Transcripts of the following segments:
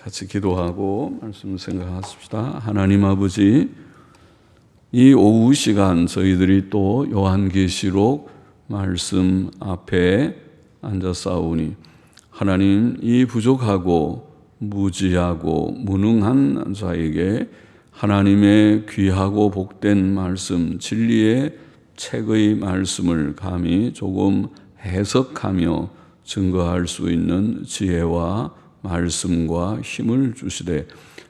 같이 기도하고 말씀 생각하십시다. 하나님 아버지, 이 오후 시간 저희들이 또 요한계시록 말씀 앞에 앉아싸우니 하나님, 이 부족하고 무지하고 무능한 자에게 하나님의 귀하고 복된 말씀, 진리의 책의 말씀을 감히 조금 해석하며 증거할 수 있는 지혜와 말씀과 힘을 주시되,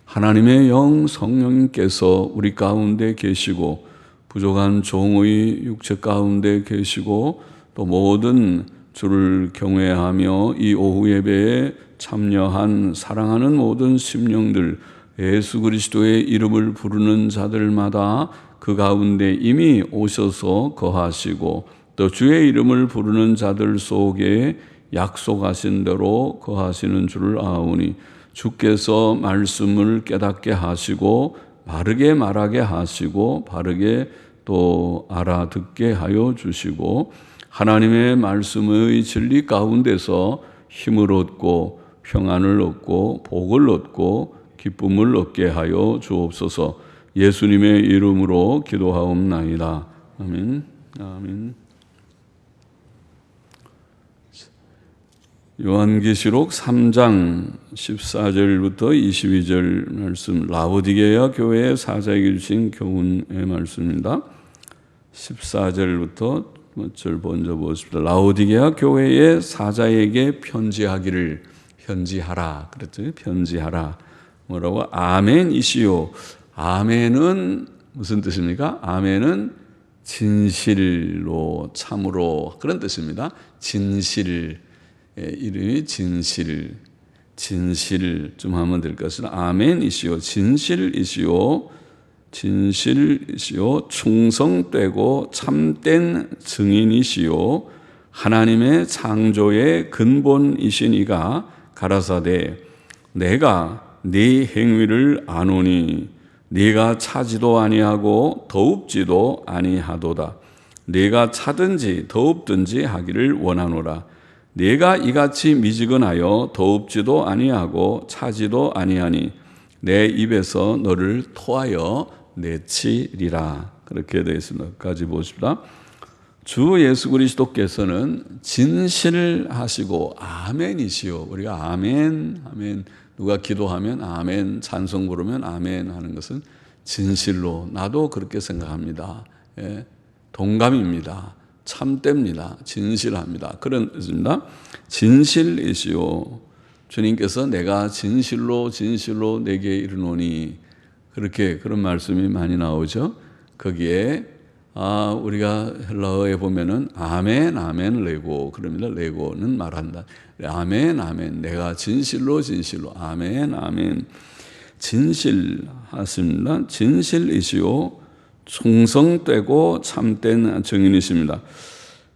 하나님의 영 성령님께서 우리 가운데 계시고 부족한 종의 육체 가운데 계시고 또 모든 주를 경외하며 이 오후 예배에 참여한 사랑하는 모든 심령들, 예수 그리스도의 이름을 부르는 자들마다 그 가운데 이미 오셔서 거하시고 또 주의 이름을 부르는 자들 속에 약속하신 대로 거하시는 줄을 아오니, 주께서 말씀을 깨닫게 하시고 바르게 말하게 하시고 바르게 또 알아듣게 하여 주시고, 하나님의 말씀의 진리 가운데서 힘을 얻고 평안을 얻고 복을 얻고 기쁨을 얻게 하여 주옵소서. 예수님의 이름으로 기도하옵나이다. 아멘. 아멘. 요한계시록 3장 14절부터 22절 말씀, 라오디게아 교회의 사자에게 주신 교훈의 말씀입니다. 14절부터 절 먼저 보십시다. 라오디게아 교회의 사자에게 편지하라 그랬죠. 편지하라. 뭐라고? 아멘이시요. 아멘은 무슨 뜻입니까? 아멘은 진실로, 참으로, 그런 뜻입니다. 진실, 이름이 진실 좀 하면 될 것은 아멘이시요, 진실이시요, 충성되고 참된 증인이시요, 하나님의 창조의 근본이신 이가 가라사대, 내가 네 행위를 아노니 네가 차지도 아니하고 더웁지도 아니하도다. 네가 차든지 더웁든지 하기를 원하노라. 네가 이같이 미지근하여 더웁지도 아니하고 차지도 아니하니 내 입에서 너를 토하여 내치리라. 그렇게 되어 있습니다. 끝까지 보십시다. 주 예수 그리스도께서는 진실하시고 아멘이시오. 우리가 아멘 하면, 누가 기도하면 아멘, 찬송 부르면 아멘 하는 것은 진실로, 나도 그렇게 생각합니다. 동감입니다. 참됩니다. 진실합니다. 그런 뜻입니다. 진실이시오. 주님께서 내가 진실로 내게 이르노니, 그런 말씀이 많이 나오죠. 거기에 우리가 헬라어에 보면은 아멘 레고 그럽니다. 레고는 말한다. 아멘 내가 진실로 아멘 진실하십니다. 진실이시오, 충성되고 참된 증인이십니다.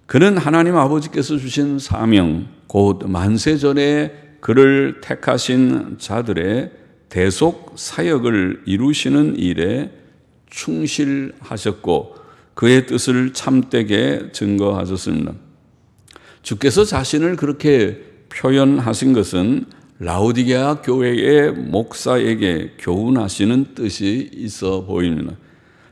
그는 하나님 아버지께서 주신 사명, 곧 만세전에 그를 택하신 자들의 대속 사역을 이루시는 일에 충실하셨고 그의 뜻을 참되게 증거하셨습니다. 주께서 자신을 그렇게 표현하신 것은 라오디게아 교회의 목사에게 교훈하시는 뜻이 있어 보입니다.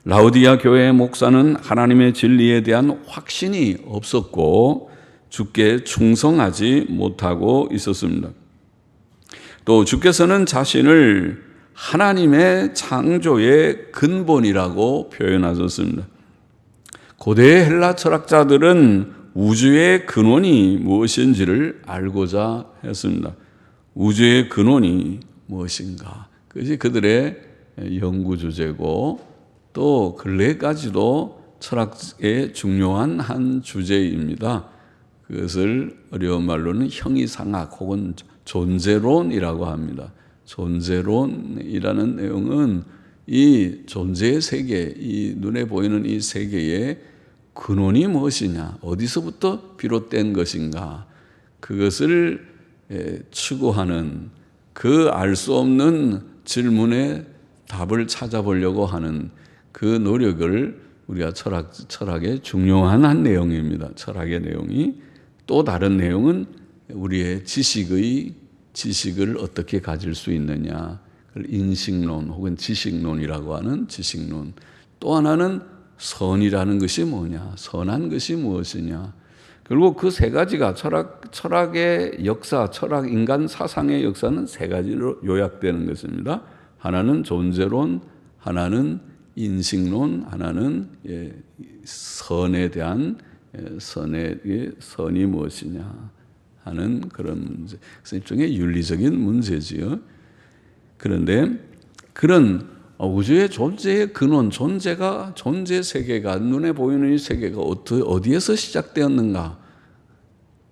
라오디게아 교회의 목사는 하나님의 진리에 대한 확신이 없었고 주께 충성하지 못하고 있었습니다. 또 주께서는 자신을 하나님의 창조의 근본이라고 표현하셨습니다. 고대 헬라 철학자들은 우주의 근원이 무엇인지를 알고자 했습니다. 우주의 근원이 무엇인가? 그것이 그들의 연구 주제고 또 근래까지도 철학의 중요한 한 주제입니다. 그것을 어려운 말로는 형이상학 혹은 존재론이라고 합니다. 존재론이라는 내용은 이 존재의 세계, 이 눈에 보이는 이 세계의 근원이 무엇이냐, 어디서부터 비롯된 것인가, 그것을 추구하는, 그 알 수 없는 질문에 답을 찾아보려고 하는 그 노력을 우리가 철학의 중요한 한 내용입니다. 철학의 내용이. 또 다른 내용은 우리의 지식의 지식을 어떻게 가질 수 있느냐. 그걸 인식론 혹은 지식론이라고 하는 지식론. 또 하나는 선이라는 것이 뭐냐, 선한 것이 무엇이냐. 결국 그 세 가지가 철학의 역사, 인간 사상의 역사는 세 가지로 요약되는 것입니다. 하나는 존재론, 하나는 인식론, 하나는 선에 대한 선이 무엇이냐 하는 그런 문제. 그래서 일종의 윤리적인 문제지요. 그런데 그런 우주의 존재의 근원, 존재 세계가, 눈에 보이는 이 세계가 어디에서 시작되었는가?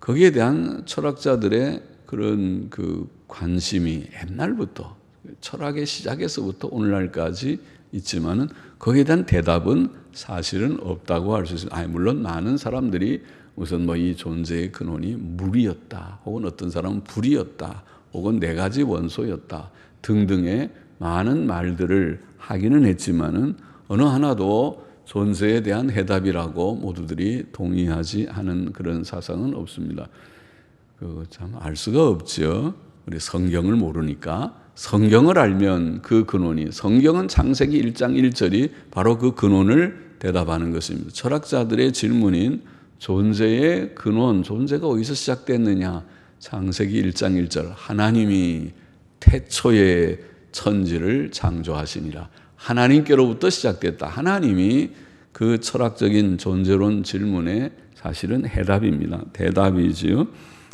거기에 대한 철학자들의 그런 그 관심이 옛날부터, 철학의 시작에서부터 오늘날까지 있지만은 거기에 대한 대답은 사실은 없다고 할 수 있습니다. 물론 많은 사람들이 우선 이 존재의 근원이 물이었다, 혹은 어떤 사람은 불이었다, 혹은 네 가지 원소였다 등등의 많은 말들을 하기는 했지만은 어느 하나도 존재에 대한 해답이라고 모두들이 동의하지 않은 그런 사상은 없습니다. 참 알 수가 없죠. 우리 성경을 모르니까. 성경을 알면 그 근원이, 성경은 창세기 1장 1절이 바로 그 근원을 대답하는 것입니다. 철학자들의 질문인 존재의 근원, 존재가 어디서 시작됐느냐? 창세기 1장 1절, 하나님이 태초에 천지를 창조하시니라. 하나님께로부터 시작됐다. 하나님이 그 철학적인 존재론 질문의 사실은 해답입니다. 대답이지요.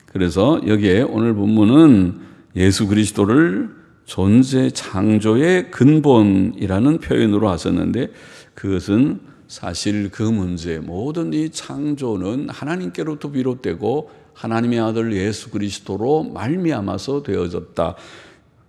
그래서 여기에 오늘 본문은 예수 그리스도를 존재 창조의 근본이라는 표현으로 하셨는데, 그것은 사실 그 문제, 모든 이 창조는 하나님께로부터 비롯되고 하나님의 아들 예수 그리스도로 말미암아서 되어졌다.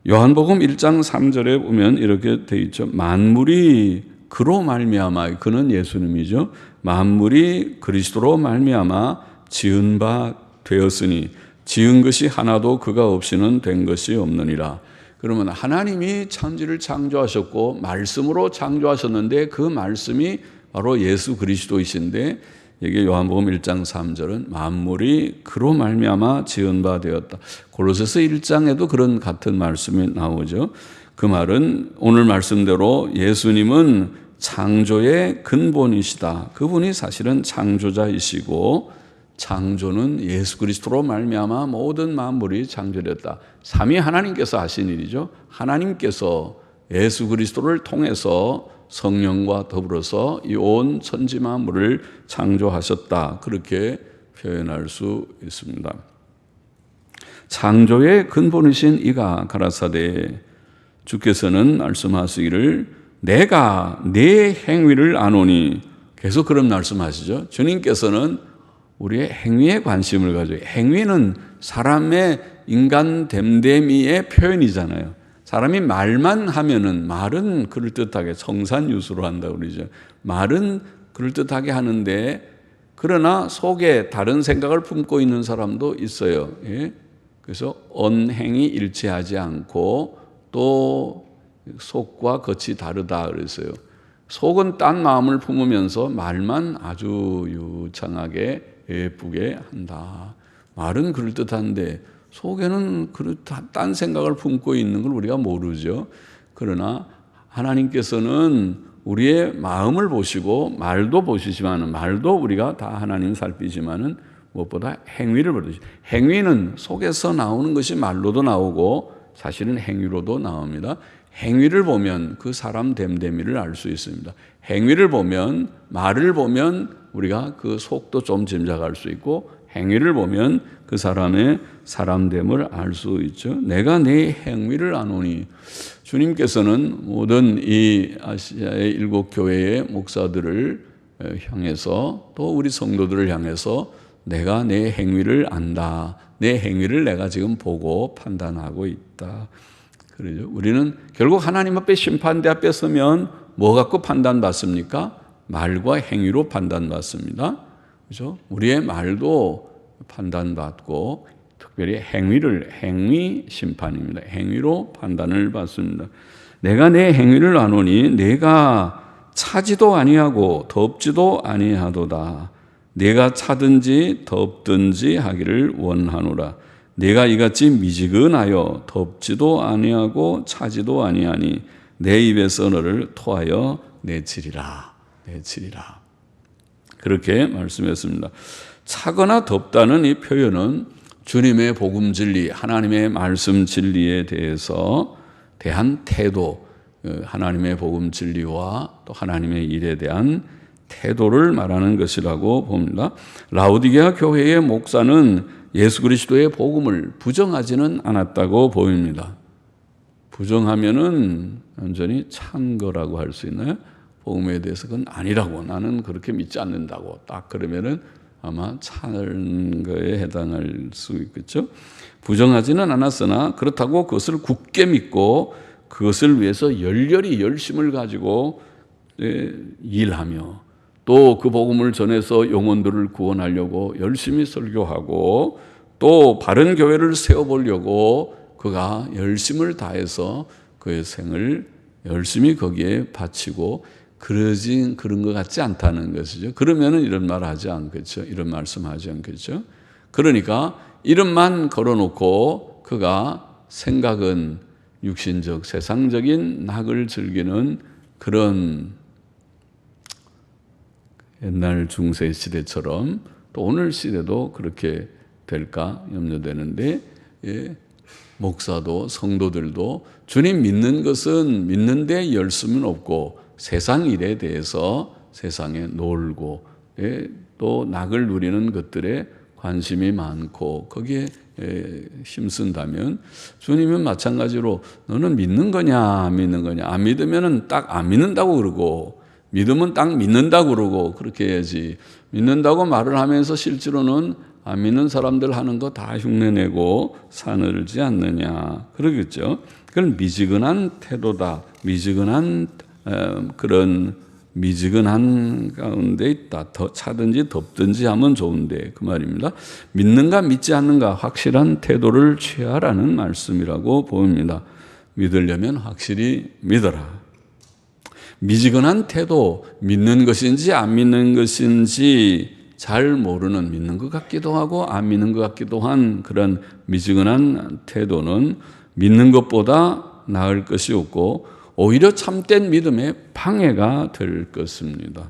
요한복음 1장 3절에 보면 이렇게 되어 있죠. 만물이 그로 말미암아, 그는 예수님이죠. 만물이 그리스도로 말미암아 지은 바 되었으니 지은 것이 하나도 그가 없이는 된 것이 없느니라. 그러면 하나님이 천지를 창조하셨고 말씀으로 창조하셨는데 그 말씀이 바로 예수 그리스도이신데, 이게 요한복음 1장 3절은 만물이 그로 말미암아 지은 바 되었다. 골로새서 1장에도 그런 같은 말씀이 나오죠. 그 말은 오늘 말씀대로 예수님은 창조의 근본이시다. 그분이 사실은 창조자이시고 창조는 예수 그리스도로 말미암아 모든 만물이 창조되었다. 삼위 하나님께서 하신 일이죠. 하나님께서 예수 그리스도를 통해서 성령과 더불어서 이 온 천지 만물을 창조하셨다. 그렇게 표현할 수 있습니다. 창조의 근본이신 이가 가라사대, 주께서는 말씀하시기를 내가 내 행위를 아노니, 계속 그런 말씀하시죠. 주님께서는 우리의 행위에 관심을 가져요. 행위는 사람의 인간 됨됨이의 표현이잖아요. 사람이 말만 하면은, 말은 그럴듯하게 성산유수로 한다고 그러죠. 말은 그럴듯하게 하는데, 그러나 속에 다른 생각을 품고 있는 사람도 있어요. 예? 그래서 언행이 일치하지 않고 또 속과 겉이 다르다 그랬어요. 속은 딴 마음을 품으면서 말만 아주 유창하게 예쁘게 한다. 말은 그럴듯한데 속에는 딴 생각을 품고 있는 걸 우리가 모르죠. 그러나 하나님께서는 우리의 마음을 보시고 말도 보시지만은, 말도 우리가 다 하나님 살피지만은 무엇보다 행위를 보시죠. 행위는 속에서 나오는 것이 말로도 나오고 사실은 행위로도 나옵니다. 행위를 보면 그 사람 됨됨이를 알 수 있습니다. 행위를 보면, 말을 보면 우리가 그 속도 좀 짐작할 수 있고, 행위를 보면 그 사람의 사람됨을 알 수 있죠. 내가 내 행위를 아노니, 주님께서는 모든 이 아시아의 7교회의 목사들을 향해서 또 우리 성도들을 향해서 내가 내 행위를 안다. 내 행위를 내가 지금 보고 판단하고 있다. 그러죠. 우리는 결국 하나님 앞에 심판대 앞에 서면 뭐 갖고 판단받습니까? 말과 행위로 판단받습니다. 그렇죠? 우리의 말도 판단받고, 특별히 행위 심판입니다. 행위로 판단을 받습니다. 내가 내 행위를 아노니 내가 차지도 아니하고 덮지도 아니하도다. 내가 차든지 덮든지 하기를 원하노라. 내가 이같이 미지근하여 덥지도 아니하고 차지도 아니하니 내 입에서 너를 토하여 내치리라. 내치리라. 그렇게 말씀했습니다. 차거나 덥다는 이 표현은 주님의 복음 진리, 하나님의 말씀 진리에 대한 태도, 하나님의 복음 진리와 또 하나님의 일에 대한 태도를 말하는 것이라고 봅니다. 라오디게아 교회의 목사는 예수 그리스도의 복음을 부정하지는 않았다고 보입니다. 부정하면은 완전히 찬 거라고 할 수 있나요? 복음에 대해서 그건 아니라고, 나는 그렇게 믿지 않는다고 딱 그러면은 아마 찬 거에 해당할 수 있겠죠. 부정하지는 않았으나 그렇다고 그것을 굳게 믿고 그것을 위해서 열렬히 열심을 가지고 일하며 또 그 복음을 전해서 영혼들을 구원하려고 열심히 설교하고 또 바른 교회를 세워보려고 그가 열심을 다해서 그의 생을 열심히 거기에 바치고 그런 것 같지 않다는 것이죠. 그러면은 이런 말 하지 않겠죠. 이런 말씀 하지 않겠죠. 그러니까 이름만 걸어놓고 그가 생각은 육신적, 세상적인 낙을 즐기는 그런 옛날 중세 시대처럼 또 오늘 시대도 그렇게 될까 염려되는데, 목사도 성도들도 주님 믿는 것은 믿는데 열심은 없고 세상 일에 대해서 세상에 놀고 또 낙을 누리는 것들에 관심이 많고 거기에 힘쓴다면 주님은 마찬가지로 너는 믿는 거냐 안 믿는 거냐, 안 믿으면 딱 안 믿는다고 그러고 믿으면 딱 믿는다고 그러고 그렇게 해야지, 믿는다고 말을 하면서 실제로는 안 믿는 사람들 하는 거 다 흉내내고 사늘지 않느냐 그러겠죠. 그건 미지근한 태도다. 미지근한 가운데 있다. 더 차든지 덥든지 하면 좋은데 그 말입니다. 믿는가 믿지 않는가 확실한 태도를 취하라는 말씀이라고 보입니다. 믿으려면 확실히 믿어라. 미지근한 태도, 믿는 것인지 안 믿는 것인지 잘 모르는, 믿는 것 같기도 하고 안 믿는 것 같기도 한 그런 미지근한 태도는 믿는 것보다 나을 것이 없고 오히려 참된 믿음의 방해가 될 것입니다.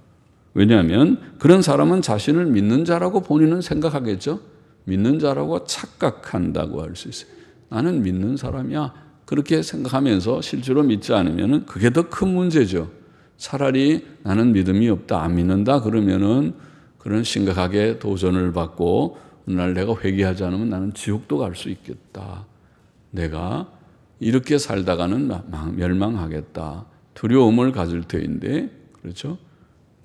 왜냐하면 그런 사람은 자신을 믿는 자라고 본인은 생각하겠죠. 믿는 자라고 착각한다고 할 수 있어요. 나는 믿는 사람이야 그렇게 생각하면서 실제로 믿지 않으면 그게 더 큰 문제죠. 차라리 나는 믿음이 없다, 안 믿는다 그러면은 그런 심각하게 도전을 받고 어느 날 내가 회개하지 않으면 나는 지옥도 갈 수 있겠다. 내가 이렇게 살다가는 멸망하겠다. 두려움을 가질 터인데, 그렇죠?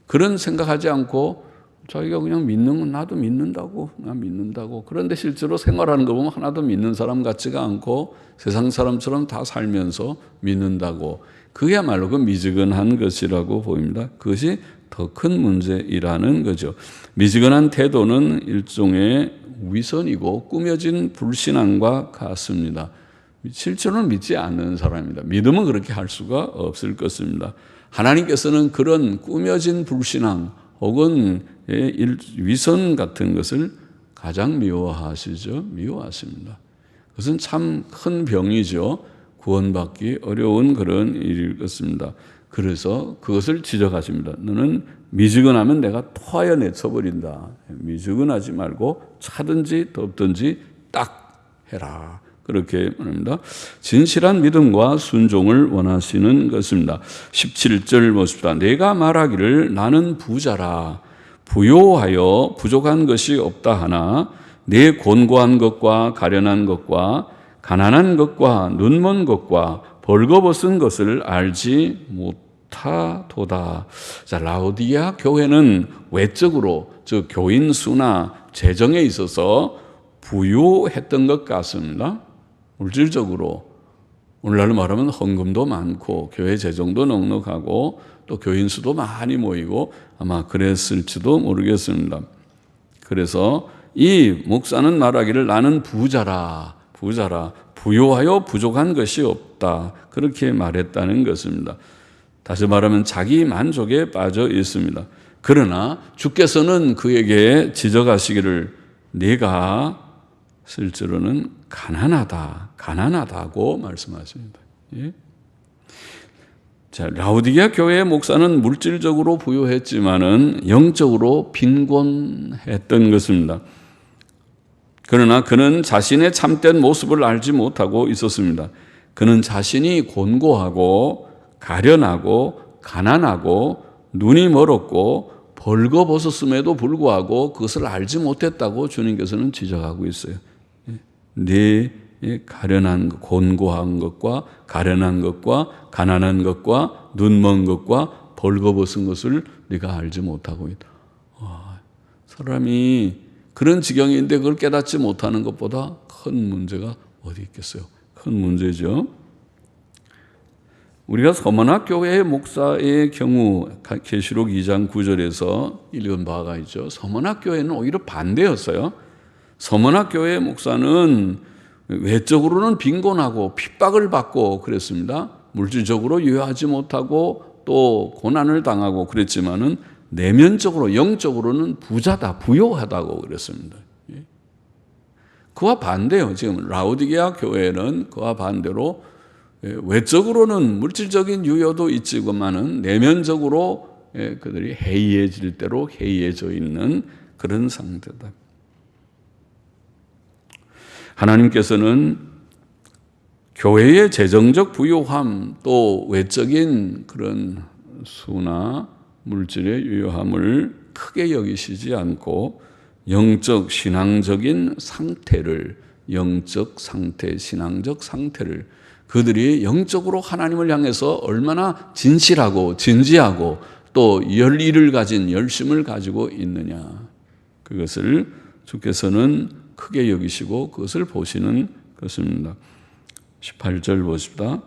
그런 생각하지 않고 자기가 그냥 믿는 건 나도 믿는다고, 난 믿는다고. 그런데 실제로 생활하는 거 보면 하나도 믿는 사람 같지가 않고 세상 사람처럼 다 살면서 믿는다고. 그야말로 그 미지근한 것이라고 보입니다. 그것이 더 큰 문제이라는 거죠. 미지근한 태도는 일종의 위선이고 꾸며진 불신앙과 같습니다. 실제로는 믿지 않는 사람입니다. 믿으면 그렇게 할 수가 없을 것입니다. 하나님께서는 그런 꾸며진 불신앙 혹은 위선 같은 것을 가장 미워하시죠. 미워하십니다. 그것은 참 큰 병이죠. 구원받기 어려운 그런 일일 것입니다. 그래서 그것을 지적하십니다. 너는 미지근하면 내가 토하여 내쳐버린다. 미지근하지 말고 차든지 덥든지 딱 해라. 그렇게 말합니다. 진실한 믿음과 순종을 원하시는 것입니다. 17절 보십시다. 내가 말하기를 나는 부자라 부요하여 부족한 것이 없다 하나 내 곤고한 것과 가련한 것과 가난한 것과 눈먼 것과 벌거벗은 것을 알지 못하도다. 자, 라오디게아 교회는 외적으로 즉 교인 수나 재정에 있어서 부유했던 것 같습니다. 물질적으로 오늘날로 말하면 헌금도 많고 교회 재정도 넉넉하고 또 교인 수도 많이 모이고 아마 그랬을지도 모르겠습니다. 그래서 이 목사는 말하기를 나는 부자라 부요하여 부족한 것이 없다 그렇게 말했다는 것입니다. 다시 말하면 자기 만족에 빠져 있습니다. 그러나 주께서는 그에게 지적하시기를 네가 실제로는 가난하다고 말씀하십니다. 예? 자, 라오디게아 교회의 목사는 물질적으로 부유했지만은 영적으로 빈곤했던 것입니다. 그러나 그는 자신의 참된 모습을 알지 못하고 있었습니다. 그는 자신이 곤고하고 가련하고 가난하고 눈이 멀었고 벌거벗었음에도 불구하고 그것을 알지 못했다고 주님께서는 지적하고 있어요. 네 가련한 곤고한 것과 가련한 것과 가난한 것과 눈먼 것과 벌거벗은 것을 네가 알지 못하고 있다. 사람이 그런 지경인데 그걸 깨닫지 못하는 것보다 큰 문제가 어디 있겠어요? 큰 문제죠. 우리가 서문학 교회의 목사의 경우 계시록 2장 9절에서 읽은 바가 있죠. 서문학 교회는 오히려 반대였어요. 서문학 교회의 목사는 외적으로는 빈곤하고 핍박을 받고 그랬습니다. 물질적으로 유효하지 못하고 또 고난을 당하고 그랬지만은 내면적으로 영적으로는 부자다, 부요하다고 그랬습니다. 그와 반대요. 지금 라오디게아 교회는 그와 반대로 외적으로는 물질적인 유효도 있지만은 내면적으로 그들이 해이해질 대로 해이해져 있는 그런 상태다. 하나님께서는 교회의 재정적 부유함 또 외적인 그런 수나 물질의 유효함을 크게 여기시지 않고 영적 신앙적인 상태를 영적 상태, 신앙적 상태를 그들이 영적으로 하나님을 향해서 얼마나 진실하고 진지하고 또 열의를 가진 열심을 가지고 있느냐 그것을 주께서는 크게 여기시고 그것을 보시는 것입니다. 18절 보십시다.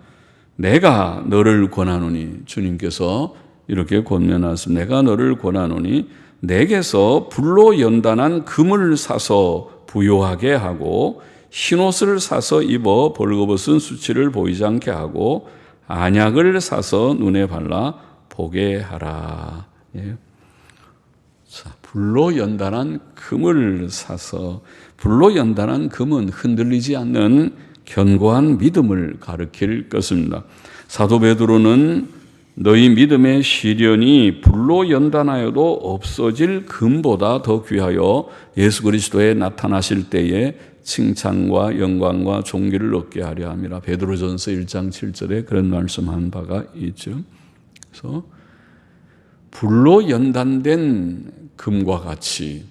내가 너를 권하노니 주님께서 이렇게 권면하십니다. 내가 너를 권하노니 내게서 불로 연단한 금을 사서 부요하게 하고 흰옷을 사서 입어 벌거벗은 수치를 보이지 않게 하고 안약을 사서 눈에 발라 보게 하라. 예. 자, 불로 연단한 금을 사서 불로 연단한 금은 흔들리지 않는 견고한 믿음을 가리킬 것입니다. 사도 베드로는 너희 믿음의 시련이 불로 연단하여도 없어질 금보다 더 귀하여 예수 그리스도에 나타나실 때에 칭찬과 영광과 존귀를 얻게 하려 함이라. 베드로전서 1장 7절에 그런 말씀한 바가 있죠. 그래서 불로 연단된 금과 같이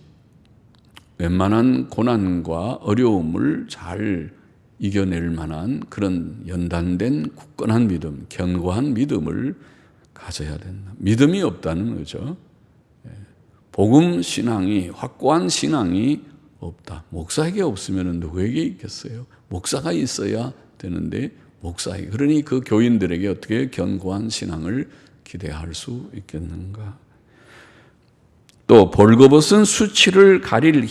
웬만한 고난과 어려움을 잘 이겨낼 만한 그런 연단된 굳건한 믿음, 견고한 믿음을 가져야 된다. 믿음이 없다는 거죠. 복음 신앙이, 확고한 신앙이 없다. 목사에게 없으면 누구에게 있겠어요? 목사가 있어야 되는데 목사에게. 그러니 그 교인들에게 어떻게 견고한 신앙을 기대할 수 있겠는가? 또 벌거벗은 수치를 가릴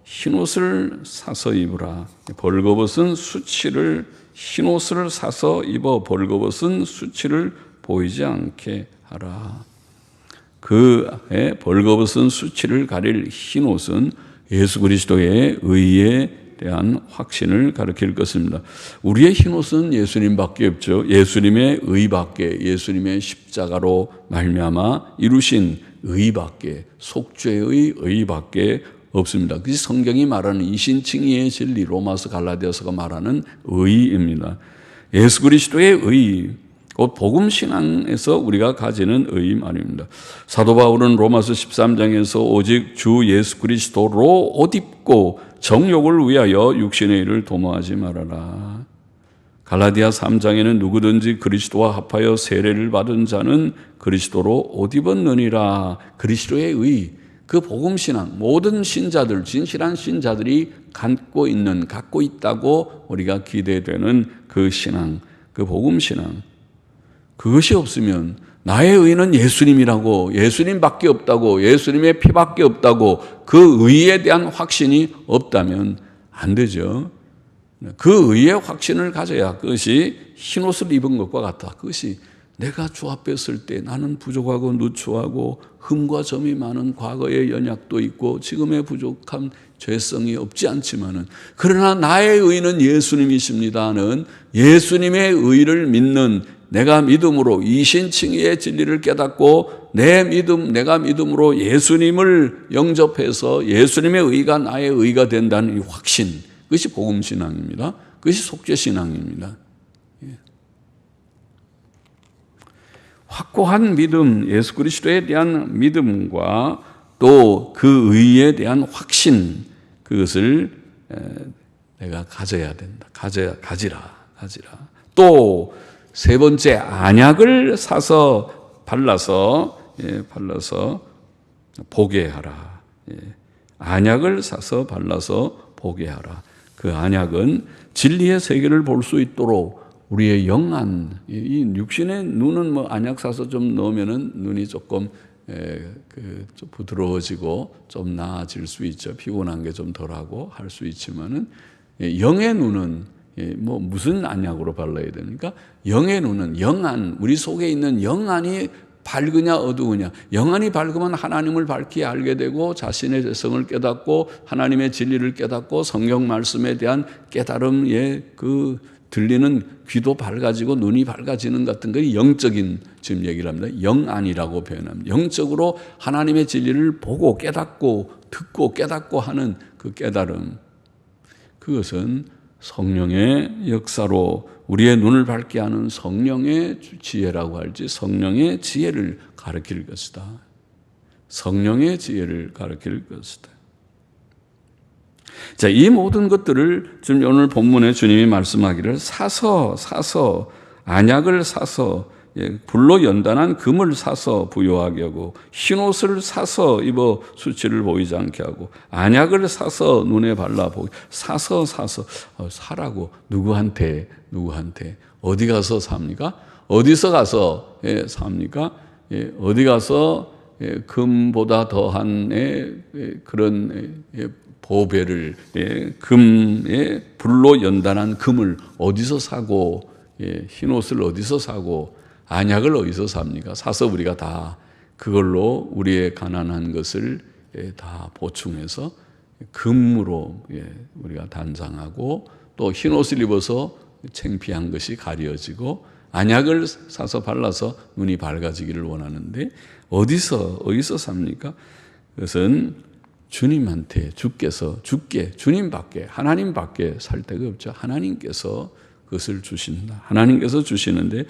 흰옷을 사서 입으라. 벌거벗은 수치를 흰옷을 사서 입어 벌거벗은 수치를 보이지 않게 하라. 그의 벌거벗은 수치를 가릴 흰옷은 예수 그리스도의 의에 대한 확신을 가리킬 것입니다. 우리의 흰옷은 예수님밖에 없죠. 예수님의 의밖에, 예수님의 십자가로 말미암아 이루신 의밖에, 속죄의 의밖에 없습니다. 그것이 성경이 말하는 이신칭의의 진리, 로마서 갈라디아서가 말하는 의입니다. 예수 그리스도의 의, 곧 복음 신앙에서 우리가 가지는 의 말입니다. 사도 바울은 로마서 13장에서 오직 주 예수 그리스도로 옷 입고 정욕을 위하여 육신의 일을 도모하지 말아라. 갈라디아 3장에는 누구든지 그리스도와 합하여 세례를 받은 자는 그리스도로 옷 입었느니라. 그리스도의 의, 그 복음신앙, 모든 신자들, 진실한 신자들이 갖고 있다고 우리가 기대되는 그 신앙, 그 복음신앙. 그것이 없으면 나의 의는 예수님이라고, 예수님밖에 없다고, 예수님의 피밖에 없다고 그 의에 대한 확신이 없다면 안 되죠. 그 의의 확신을 가져야 그것이 흰옷을 입은 것과 같다. 그것이 내가 주 앞에 설 때 나는 부족하고 누추하고 흠과 점이 많은 과거의 연약도 있고 지금의 부족함 죄성이 없지 않지만은 그러나 나의 의는 예수님이십니다는 예수님의 의를 믿는 내가 믿음으로 이신칭의의 진리를 깨닫고 내가 믿음으로 예수님을 영접해서 예수님의 의가 나의 의가 된다는 이 확신, 그것이 복음신앙입니다. 그것이 속죄신앙입니다. 확고한 믿음, 예수 그리스도에 대한 믿음과 또 그 의에 대한 확신, 그것을 내가 가져야 된다. 가지라. 또 세 번째, 안약을 사서 발라서 보게 하라. 안약을 사서 발라서 보게 하라. 그 안약은 진리의 세계를 볼 수 있도록 우리의 영안, 이 육신의 눈은 뭐 안약 사서 좀 넣으면은 눈이 조금 좀 부드러워지고 좀 나아질 수 있죠. 피곤한 게 좀 덜하고 할 수 있지만은 영의 눈은 뭐 무슨 안약으로 발라야 되니까 영의 눈은 영안, 우리 속에 있는 영안이 밝으냐 어두우냐. 영안이 밝으면 하나님을 밝히 알게 되고 자신의 죄성을 깨닫고 하나님의 진리를 깨닫고 성경 말씀에 대한 깨달음에 그 들리는 귀도 밝아지고 눈이 밝아지는 같은 게 영적인 지금 얘기를 합니다. 영안이라고 표현합니다. 영적으로 하나님의 진리를 보고 깨닫고 듣고 깨닫고 하는 그 깨달음, 그것은 성령의 역사로 우리의 눈을 밝게 하는 성령의 지혜라고 할지 성령의 지혜를 가르칠 것이다. 성령의 지혜를 가르칠 것이다. 자, 이 모든 것들을 지금 오늘 본문에 주님이 말씀하기를 사서 안약을 사서 불로 연단한 금을 사서 부요하게 하고 흰옷을 사서 입어 수치를 보이지 않게 하고 안약을 사서 눈에 발라보게 사서 사라고 누구한테 어디 가서 삽니까? 어디서 가서 삽니까? 어디 가서 금보다 더한 그런 보배를 금에 불로 연단한 금을 어디서 사고 흰옷을 어디서 사고 안약을 어디서 삽니까? 사서 우리가 다 그걸로 우리의 가난한 것을 다 보충해서 금으로 우리가 단장하고 또 흰옷을 입어서 창피한 것이 가려지고 안약을 사서 발라서 눈이 밝아지기를 원하는데 어디서 삽니까? 그것은 주님한테 주님밖에 하나님밖에 살 데가 없죠. 하나님께서 그것을 주신다. 하나님께서 주시는데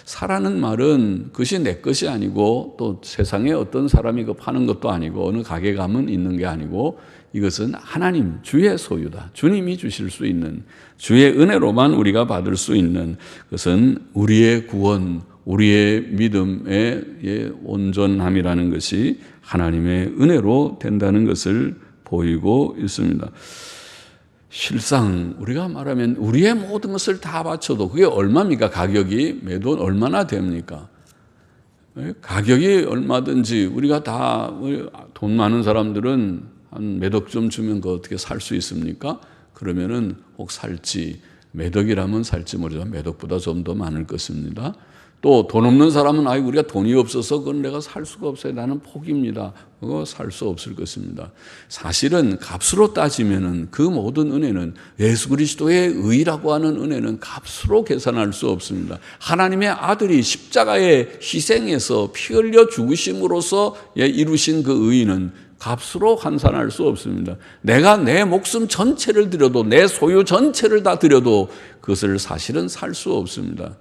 사라는 말은 그것이 내 것이 아니고 또 세상에 어떤 사람이 그 파는 것도 아니고 어느 가게 가면 있는 게 아니고 이것은 하나님 주의 소유다. 주님이 주실 수 있는 주의 은혜로만 우리가 받을 수 있는 것은 우리의 구원, 우리의 믿음의 온전함이라는 것이 하나님의 은혜로 된다는 것을 보이고 있습니다. 실상 우리가 말하면 우리의 모든 것을 다 바쳐도 그게 얼마입니까? 가격이 매돈 얼마나 됩니까? 가격이 얼마든지 우리가 다 돈 많은 사람들은 한 몇 억 좀 주면 그 어떻게 살 수 있습니까? 그러면은 혹 살지 몇 억이라면 살지 모르지만 몇 억보다 좀 더 많을 것입니다. 또 돈 없는 사람은 우리가 돈이 없어서 그건 내가 살 수가 없어요. 나는 포기입니다. 그거 살 수 없을 것입니다. 사실은 값으로 따지면은 그 모든 은혜는 예수 그리스도의 의라고 하는 은혜는 값으로 계산할 수 없습니다. 하나님의 아들이 십자가에 희생해서 피 흘려 죽으심으로써 이루신 그 의는 값으로 환산할 수 없습니다. 내가 내 목숨 전체를 드려도 내 소유 전체를 다 드려도 그것을 사실은 살 수 없습니다.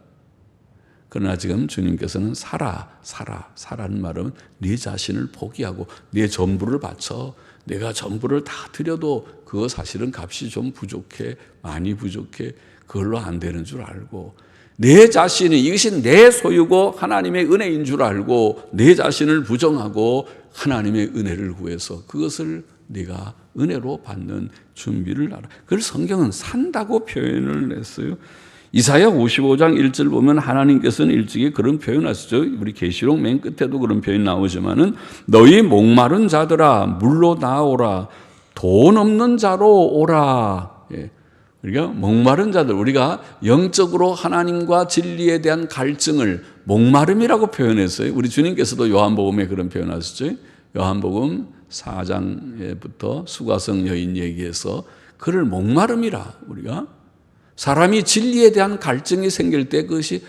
그러나 지금 주님께서는 사라는 말은 네 자신을 포기하고 네 전부를 바쳐 내가 전부를 다 드려도 그거 사실은 값이 좀 부족해, 많이 부족해, 그걸로 안 되는 줄 알고 내 자신이 이것이 내 소유고 하나님의 은혜인 줄 알고 내 자신을 부정하고 하나님의 은혜를 구해서 그것을 네가 은혜로 받는 준비를 하라. 그걸 성경은 산다고 표현을 했어요. 이사야 55장 1절 보면 하나님께서는 일찍이 그런 표현하시죠. 우리 계시록 맨 끝에도 그런 표현 나오지만은 너희 목마른 자들아 물로 나오라 돈 없는 자로 오라. 우리가 목마른 자들, 우리가 영적으로 하나님과 진리에 대한 갈증을 목마름이라고 표현했어요. 우리 주님께서도 요한복음에 그런 표현하셨죠. 요한복음 4장부터 수가성 여인 얘기해서 그를 목마름이라 우리가 사람이 진리에 대한 갈증이 생길 때 그것이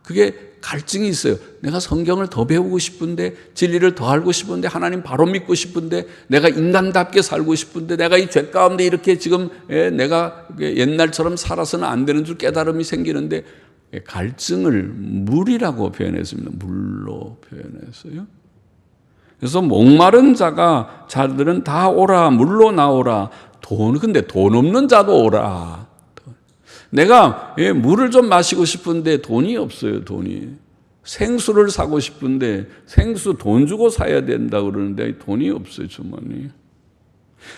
그게 갈증이 있어요. 내가 성경을 더 배우고 싶은데 진리를 더 알고 싶은데 하나님 바로 믿고 싶은데 내가 인간답게 살고 싶은데 내가 이 죄 가운데 이렇게 지금 내가 옛날처럼 살아서는 안 되는 줄 깨달음이 생기는데 갈증을 물이라고 표현했습니다. 물로 표현했어요. 그래서 목마른 자들은 다 오라 물로 나오라 근데 돈 없는 자도 오라. 내가 물을 좀 마시고 싶은데 돈이 없어요. 돈이 생수를 사고 싶은데 생수 돈 주고 사야 된다 그러는데 돈이 없어요. 주머니.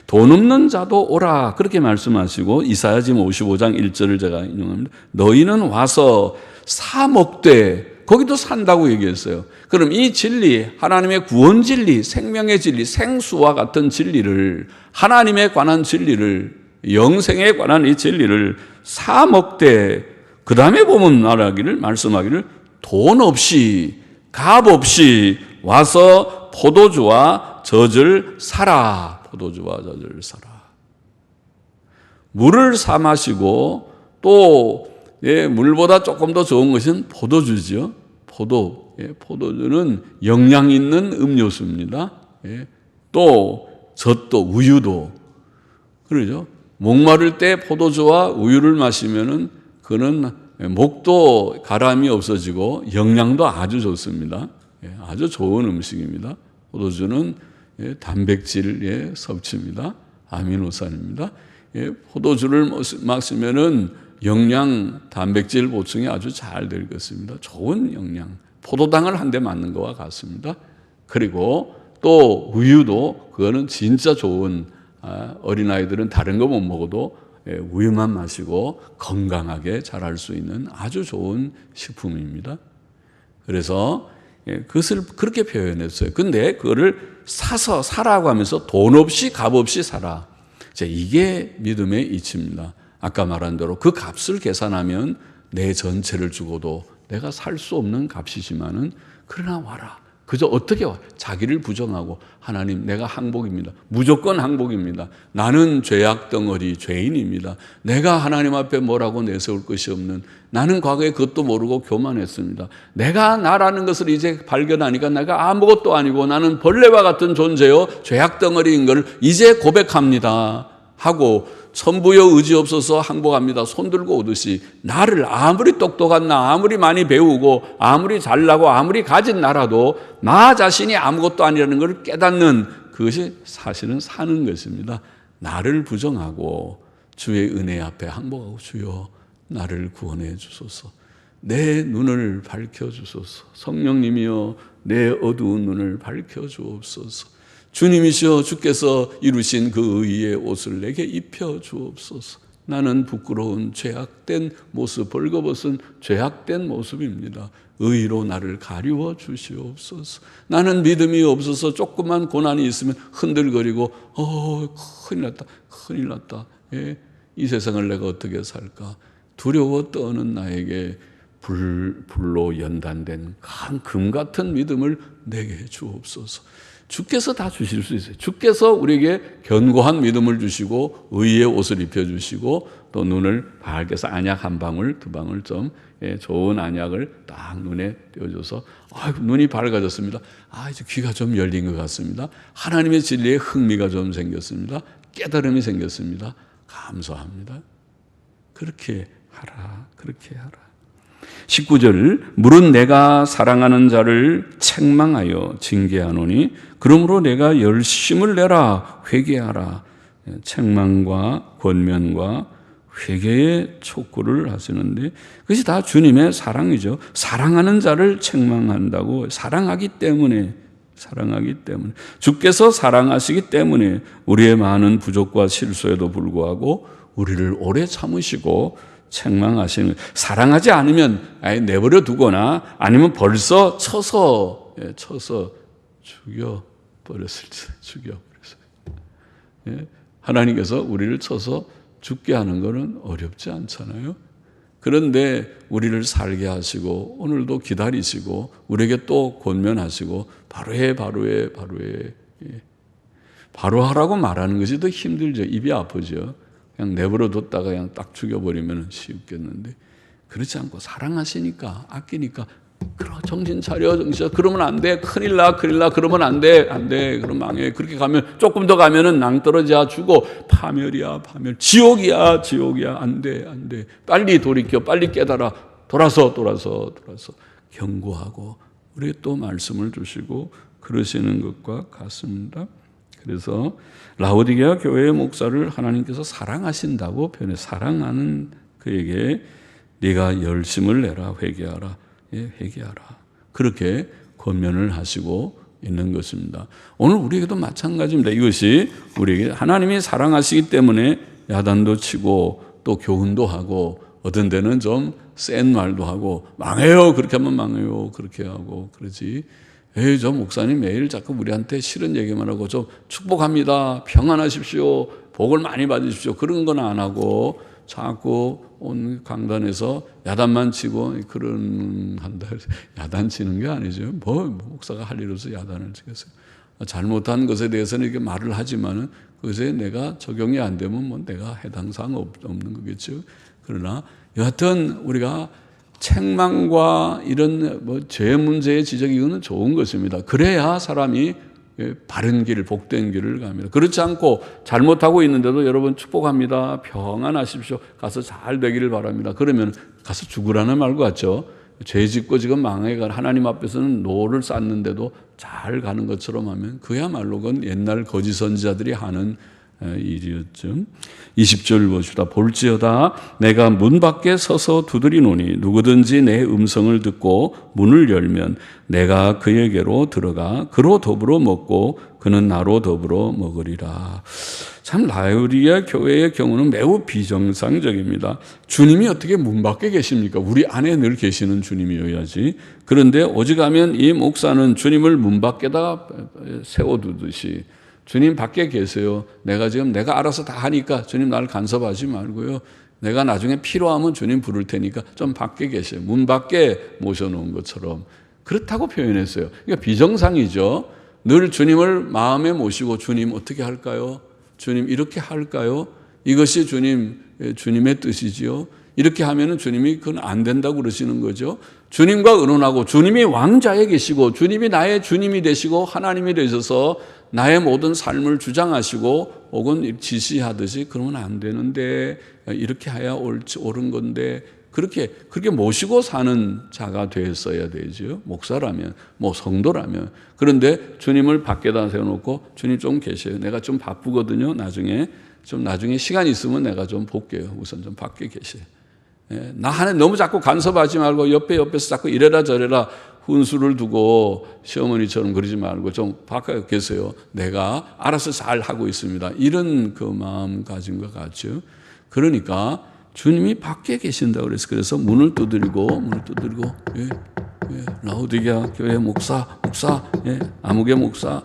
돈 없는 자도 오라 그렇게 말씀하시고 이사야 지금 55장 1절을 제가 인용합니다. 너희는 와서 사 먹되 거기도 산다고 얘기했어요. 그럼 이 진리 하나님의 구원 진리 생명의 진리 생수와 같은 진리를 하나님에 관한 진리를 영생에 관한 이 진리를 사 먹되 그 다음에 보면 말씀하기를 돈 없이 값 없이 와서 포도주와 젖을 사라. 포도주와 젖을 사라. 물을 사 마시고 또 물보다 조금 더 좋은 것은 포도주죠. 포도주는 영양 있는 음료수입니다. 또 젖도 우유도 그러죠. 목마를 때 포도주와 우유를 마시면은 그는 목도 가람이 없어지고 영양도 아주 좋습니다. 아주 좋은 음식입니다. 포도주는 단백질 섭취입니다. 아미노산입니다. 포도주를 마시면은 영양, 단백질 보충이 아주 잘 될 것입니다. 좋은 영양, 포도당을 한 대 맞는 것과 같습니다. 그리고 또 우유도 그거는 진짜 좋은 어린아이들은 다른 거 못 먹어도 우유만 마시고 건강하게 자랄 수 있는 아주 좋은 식품입니다. 그래서 그것을 그렇게 표현했어요. 근데 그거를 사서 사라고 하면서 돈 없이 값 없이 사라. 이게 믿음의 이치입니다. 아까 말한 대로 그 값을 계산하면 내 전체를 주고도 내가 살 수 없는 값이지만은 그러나 와라. 그저 어떻게 와? 자기를 부정하고 하나님 내가 항복입니다. 무조건 항복입니다. 나는 죄악 덩어리 죄인입니다. 내가 하나님 앞에 뭐라고 내세울 것이 없는 나는 과거에 그것도 모르고 교만했습니다. 내가 나라는 것을 이제 발견하니까 내가 아무것도 아니고 나는 벌레와 같은 존재요 죄악 덩어리인 걸 이제 고백합니다 하고 천부여 의지 없어서 항복합니다. 손 들고 오듯이 나를 아무리 똑똑한 나 아무리 많이 배우고 아무리 잘나고 아무리 가진 나라도 나 자신이 아무것도 아니라는 걸 깨닫는 그것이 사실은 사는 것입니다. 나를 부정하고 주의 은혜 앞에 항복하고 주여 나를 구원해 주소서. 내 눈을 밝혀 주소서. 성령님이여 내 어두운 눈을 밝혀 주옵소서. 주님이시여 주께서 이루신 그 의의 옷을 내게 입혀 주옵소서. 나는 부끄러운 죄악된 모습, 벌거벗은 죄악된 모습입니다. 의로 나를 가리워 주시옵소서. 나는 믿음이 없어서 조그만 고난이 있으면 흔들거리고 큰일 났다. 이 세상을 내가 어떻게 살까. 두려워 떠는 나에게 불로 연단된 강 금 같은 믿음을 내게 주옵소서. 주께서 다 주실 수 있어요. 주께서 우리에게 견고한 믿음을 주시고 의의 옷을 입혀주시고 또 눈을 밝게 해서 안약 한 방울 두 방울 좀 좋은 안약을 딱 눈에 띄워줘서 눈이 밝아졌습니다. 이제 귀가 좀 열린 것 같습니다. 하나님의 진리에 흥미가 좀 생겼습니다. 깨달음이 생겼습니다. 감사합니다. 그렇게 하라. 그렇게 하라. 19절 물은 내가 사랑하는 자를 책망하여 징계하노니 그러므로 내가 열심을 내라 회개하라. 책망과 권면과 회개의 촉구를 하시는데 그것이 다 주님의 사랑이죠. 사랑하는 자를 책망한다고 사랑하기 때문에 주께서 사랑하시기 때문에 우리의 많은 부족과 실수에도 불구하고 우리를 오래 참으시고 책망하시는 거예요. 사랑하지 않으면 내버려 두거나 아니면 벌써 쳐서 죽여버렸어요. 하나님께서 우리를 쳐서 죽게 하는 것은 어렵지 않잖아요. 그런데 우리를 살게 하시고 오늘도 기다리시고 우리에게 또 권면하시고 바로에 바로 하라고 말하는 것이 더 힘들죠. 입이 아프죠. 그냥 내버려 뒀다가 그냥 딱 죽여버리면 쉽겠는데 그렇지 않고 사랑하시니까 아끼니까 정신 차려 정신 그러면 안 돼. 큰일 나 그러면 안 돼. 그럼 망해. 그렇게 가면 조금 더 가면은 낭떠러지야 죽어. 파멸이야 지옥이야 안 돼. 빨리 돌이켜 빨리 깨달아. 돌아서 경고하고 우리에게 또 말씀을 주시고 그러시는 것과 같습니다. 그래서 라오디게아 교회의 목사를 하나님께서 사랑하신다고 표현해 사랑하는 그에게 네가 열심을 내라 회개하라. 회개하라. 그렇게 권면을 하시고 있는 것입니다. 오늘 우리에게도 마찬가지입니다. 이것이 우리에게 하나님이 사랑하시기 때문에 야단도 치고 또 교훈도 하고 어떤 데는 좀 센 말도 하고 망해요. 그렇게 하면 망해요. 그렇게 하고 그러지. 저 목사님 매일 자꾸 우리한테 싫은 얘기만 하고 좀 축복합니다. 평안하십시오. 복을 많이 받으십시오. 그런 건 안 하고 자꾸 온 강단에서 야단만 치고 한다. 야단 치는 게 아니죠. 목사가 할 일 없어 야단을 치겠어요. 잘못한 것에 대해서는 이렇게 말을 하지만은 그것에 내가 적용이 안 되면 내가 해당 사항 없는 거겠죠. 그러나 여하튼 우리가 책망과 이런 죄 문제의 지적이 이거는 좋은 것입니다. 그래야 사람이 바른 길, 복된 길을 갑니다. 그렇지 않고 잘못하고 있는데도 여러분 축복합니다. 평안하십시오. 가서 잘 되기를 바랍니다. 그러면 가서 죽으라는 말 같죠. 죄 짓고 지금 망해가 하나님 앞에서는 노를 쌓는데도 잘 가는 것처럼 하면 그야말로 그건 옛날 거짓 선지자들이 하는 일이었죠. 20절 보시다. 볼지어다 내가 문 밖에 서서 두드리노니 누구든지 내 음성을 듣고 문을 열면 내가 그에게로 들어가 그로 더불어 먹고 그는 나로 더불어 먹으리라. 참 라오디게아 교회의 경우는 매우 비정상적입니다. 주님이 어떻게 문 밖에 계십니까? 우리 안에 늘 계시는 주님이어야지. 그런데 오직하면 이 목사는 주님을 문 밖에다 세워두듯이 주님 밖에 계세요. 내가 알아서 다 하니까 주님 나를 간섭하지 말고요. 내가 나중에 필요하면 주님 부를 테니까 좀 밖에 계세요. 문 밖에 모셔놓은 것처럼. 그렇다고 표현했어요. 그러니까 비정상이죠. 늘 주님을 마음에 모시고 주님 어떻게 할까요? 주님 이렇게 할까요? 이것이 주님의 뜻이지요. 이렇게 하면은 주님이 그건 안 된다고 그러시는 거죠. 주님과 의논하고 주님이 왕자에 계시고 주님이 나의 주님이 되시고 하나님이 되셔서 나의 모든 삶을 주장하시고 혹은 지시하듯이 그러면 안 되는데 이렇게 해야 옳은 건데 그렇게 모시고 사는 자가 됐어야 되죠. 목사라면 성도라면. 그런데 주님을 밖에다 세워놓고 주님 좀 계세요. 내가 좀 바쁘거든요. 나중에 시간 있으면 내가 좀 볼게요. 우선 좀 밖에 계세요. 나 하나 너무 자꾸 간섭하지 말고 옆에서 자꾸 이래라 저래라 훈수를 두고 시어머니처럼 그러지 말고 좀 밖에 계세요. 내가 알아서 잘 하고 있습니다. 이런 그 마음 가진 것 같죠. 그러니까 주님이 밖에 계신다고 그래서 문을 두드리고 라오디게아 교회 목사 아무개 목사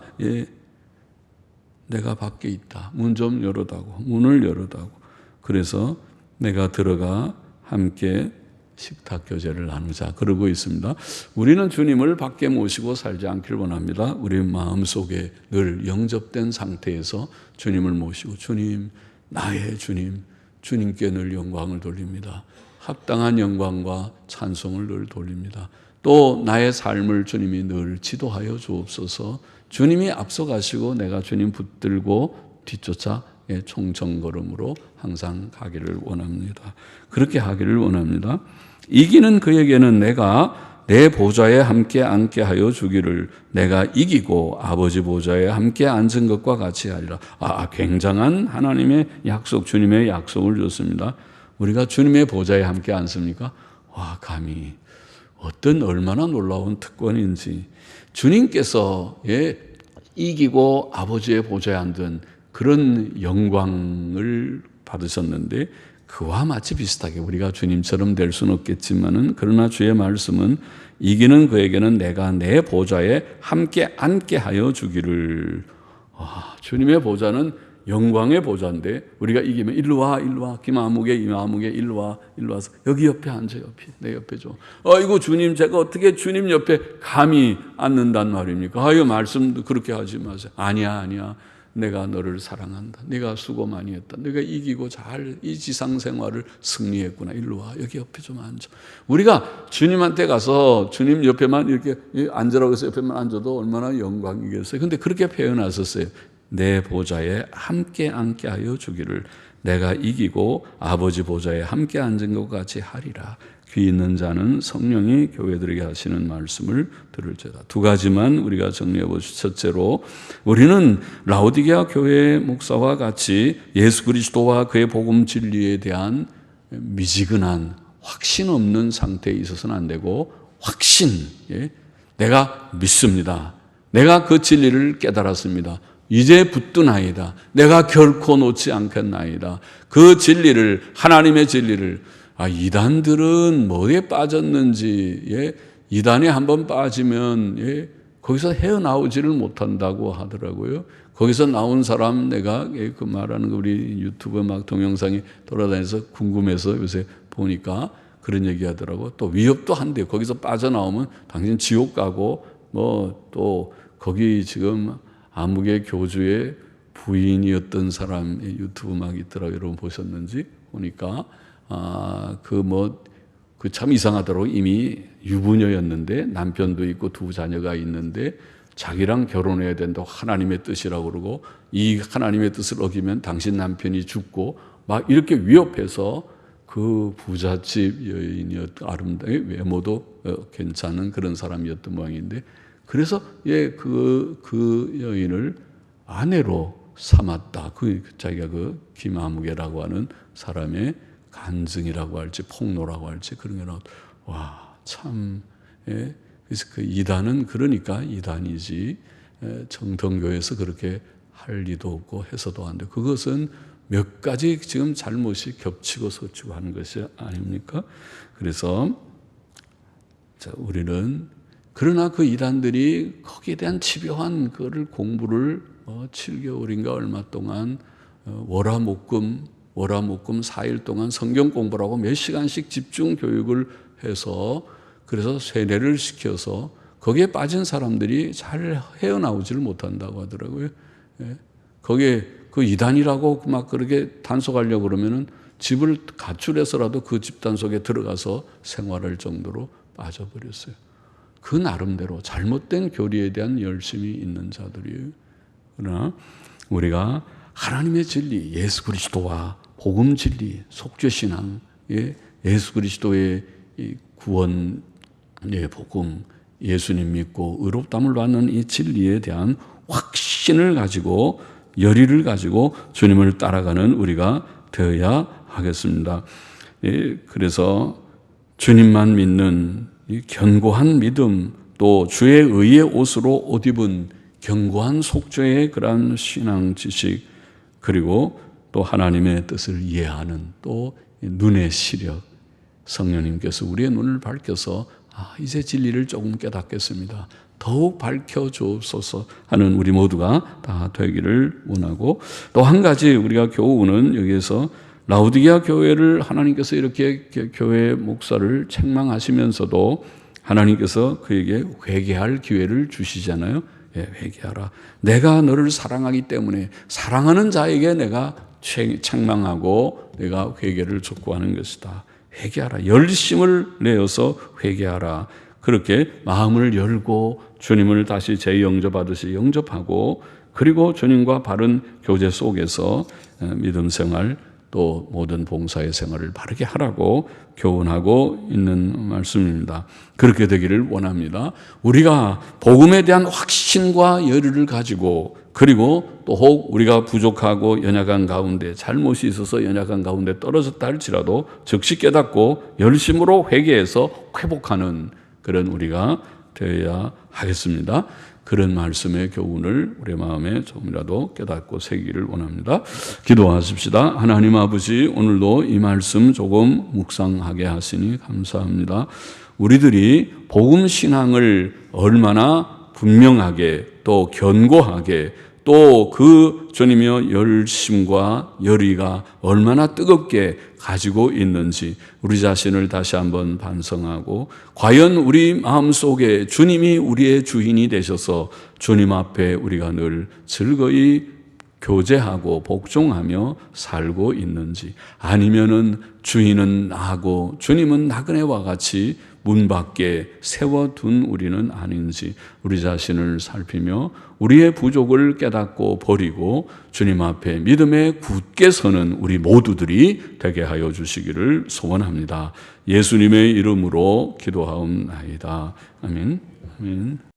내가 밖에 있다. 문을 열어다고. 그래서 내가 들어가 함께 식탁 교제를 나누자 그러고 있습니다. 우리는 주님을 밖에 모시고 살지 않기를 원합니다. 우리 마음속에 늘 영접된 상태에서 주님을 모시고 주님, 나의 주님, 주님께 늘 영광을 돌립니다. 합당한 영광과 찬송을 늘 돌립니다. 또 나의 삶을 주님이 늘 지도하여 주옵소서. 주님이 앞서가시고 내가 주님 붙들고 뒤쫓아 총정걸음으로 항상 가기를 원합니다. 그렇게 하기를 원합니다. 이기는 그에게는 내가 내 보좌에 함께 앉게 하여 주기를 내가 이기고 아버지 보좌에 함께 앉은 것과 같이 하리라. 굉장한 하나님의 약속, 주님의 약속을 줬습니다. 우리가 주님의 보좌에 함께 앉습니까? 감히 어떤 얼마나 놀라운 특권인지 주님께서 이기고 아버지의 보좌에 앉은 그런 영광을 받으셨는데 그와 마치 비슷하게 우리가 주님처럼 될 수는 없겠지만은 그러나 주의 말씀은 이기는 그에게는 내가 내 보좌에 함께 앉게 하여 주기를. 주님의 보좌는 영광의 보좌인데 우리가 이기면 일로 와 김아무개 일로 와서 여기 옆에 앉아 내 옆에 좀. 이거 주님 제가 어떻게 주님 옆에 감히 앉는단 말입니까? 이거 말씀도 그렇게 하지 마세요. 아니야. 내가 너를 사랑한다. 네가 수고 많이 했다. 네가 이기고 잘 이 지상 생활을 승리했구나. 일로 와. 여기 옆에 좀 앉아. 우리가 주님한테 가서 주님 옆에만 이렇게 앉으라고 해서 옆에만 앉아도 얼마나 영광이겠어요. 근데 그렇게 표현하셨어요. 내 보좌에 함께 앉게 하여 주기를 내가 이기고 아버지 보좌에 함께 앉은 것 같이 하리라. 귀 있는 자는 성령이 교회들에게 하시는 말씀을 들을지어다. 두 가지만 우리가 정리해 보시죠. 첫째로 우리는 라오디게아 교회의 목사와 같이 예수 그리스도와 그의 복음 진리에 대한 미지근한 확신 없는 상태에 있어서는 안 되고 확신, 내가 믿습니다. 내가 그 진리를 깨달았습니다. 이제 붙드나이다. 내가 결코 놓지 않겠나이다. 그 진리를, 하나님의 진리를, 이단들은 뭐에 빠졌는지, 이단에 한번 빠지면, 거기서 헤어나오지를 못한다고 하더라고요. 거기서 나온 사람, 내가 그 말하는 거 우리 유튜브 막 동영상이 돌아다녀서 궁금해서 요새 보니까 그런 얘기 하더라고. 또 위협도 한대요. 거기서 빠져나오면 당신 지옥 가고, 또 거기 지금 암흑의 교주의 부인이었던 사람 유튜브 막 있더라고요. 여러분 보셨는지 보니까 그 참 이상하더라고. 이미 유부녀였는데 남편도 있고 두 자녀가 있는데 자기랑 결혼해야 된다고 하나님의 뜻이라고 그러고 이 하나님의 뜻을 어기면 당신 남편이 죽고 막 이렇게 위협해서 그 부잣집 여인이었던 아름다운 외모도 괜찮은 그런 사람이었던 모양인데 그래서 그 여인을 아내로 삼았다. 자기가 그 김아무개라고 하는 사람의 간증이라고 할지 폭로라고 할지 그런 게 참. 그래서 그 이단은 그러니까 이단이지 정통교회에서 그렇게 할 리도 없고 해서도 안 돼. 그것은 몇 가지 지금 잘못이 겹치고 서치고 하는 것이 아닙니까? 그래서 우리는 그러나 그 이단들이 거기에 대한 집요한 그거를 공부를 7개월인가 얼마 동안 월화목금 4일 동안 성경 공부를 하고 몇 시간씩 집중 교육을 해서 그래서 세뇌를 시켜서 거기에 빠진 사람들이 잘 헤어나오지를 못한다고 하더라고요. 거기에 그 이단이라고 막 그렇게 단속하려고 그러면은 집을 가출해서라도 그 집단 속에 들어가서 생활할 정도로 빠져버렸어요. 그 나름대로 잘못된 교리에 대한 열심이 있는 자들이에요. 그러나 우리가 하나님의 진리, 예수 그리스도와 복음 진리, 속죄신앙, 예수 그리스도의 구원의 복음, 예수님 믿고 의롭다함을 받는 이 진리에 대한 확신을 가지고 열의를 가지고 주님을 따라가는 우리가 되어야 하겠습니다. 그래서 주님만 믿는 이 견고한 믿음, 또 주의 의의 옷으로 옷 입은 견고한 속죄의 그러한 신앙 지식, 그리고 또 하나님의 뜻을 이해하는 또 눈의 시력, 성령님께서 우리의 눈을 밝혀서 이제 진리를 조금 깨닫겠습니다. 더욱 밝혀주옵소서 하는 우리 모두가 다 되기를 원하고, 또 한 가지 우리가 교훈은 여기에서 라오디게아 교회를 하나님께서 이렇게 교회 목사를 책망하시면서도 하나님께서 그에게 회개할 기회를 주시잖아요. 회개하라. 내가 너를 사랑하기 때문에 사랑하는 자에게 내가 책망하고 내가 회개를 촉구하는 것이다. 회개하라. 열심을 내어서 회개하라. 그렇게 마음을 열고 주님을 다시 재영접하듯이 영접하고, 그리고 주님과 바른 교제 속에서 믿음 생활 또 모든 봉사의 생활을 바르게 하라고 교훈하고 있는 말씀입니다. 그렇게 되기를 원합니다. 우리가 복음에 대한 확신과 열의를 가지고, 그리고 또 혹 우리가 부족하고 연약한 가운데 잘못이 있어서 연약한 가운데 떨어졌다 할지라도 즉시 깨닫고 열심으로 회개해서 회복하는 그런 우리가 되어야 하겠습니다. 그런 말씀의 교훈을 우리 마음에 조금이라도 깨닫고 새기기를 원합니다. 기도하십시다. 하나님 아버지, 오늘도 이 말씀 조금 묵상하게 하시니 감사합니다. 우리들이 복음 신앙을 얼마나 분명하게 또 견고하게 또 그 주님의 열심과 열의가 얼마나 뜨겁게 가지고 있는지 우리 자신을 다시 한번 반성하고, 과연 우리 마음속에 주님이 우리의 주인이 되셔서 주님 앞에 우리가 늘 즐거이 교제하고 복종하며 살고 있는지, 아니면은 주인은 나하고 주님은 나그네와 같이 문 밖에 세워둔 우리는 아닌지 우리 자신을 살피며 우리의 부족을 깨닫고 버리고 주님 앞에 믿음에 굳게 서는 우리 모두들이 되게 하여 주시기를 소원합니다. 예수님의 이름으로 기도하옵나이다. 아멘. 아멘.